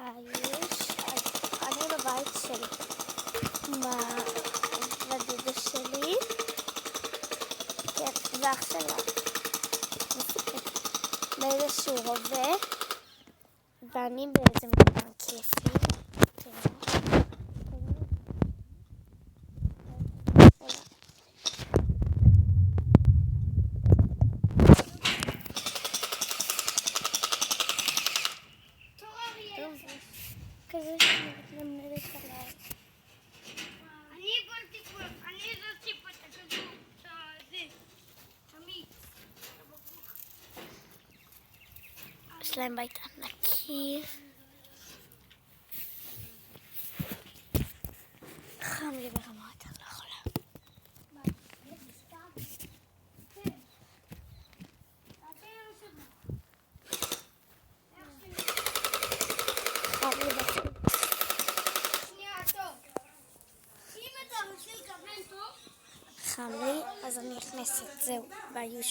אז אני בבית של בדודה שלי, כן, זה אח שלה, באיזשהו רובה, ואני באיזה מקום כיפי. כזה שמתנמנדת עליי. אני זאתי פה את הכדור, זה, תמיד. יש להם בית ענקי. חם לי ברמות, אני לא יכולה. חם לי בחוץ. חם לי, אז אני נכנסת, זהו, ביי.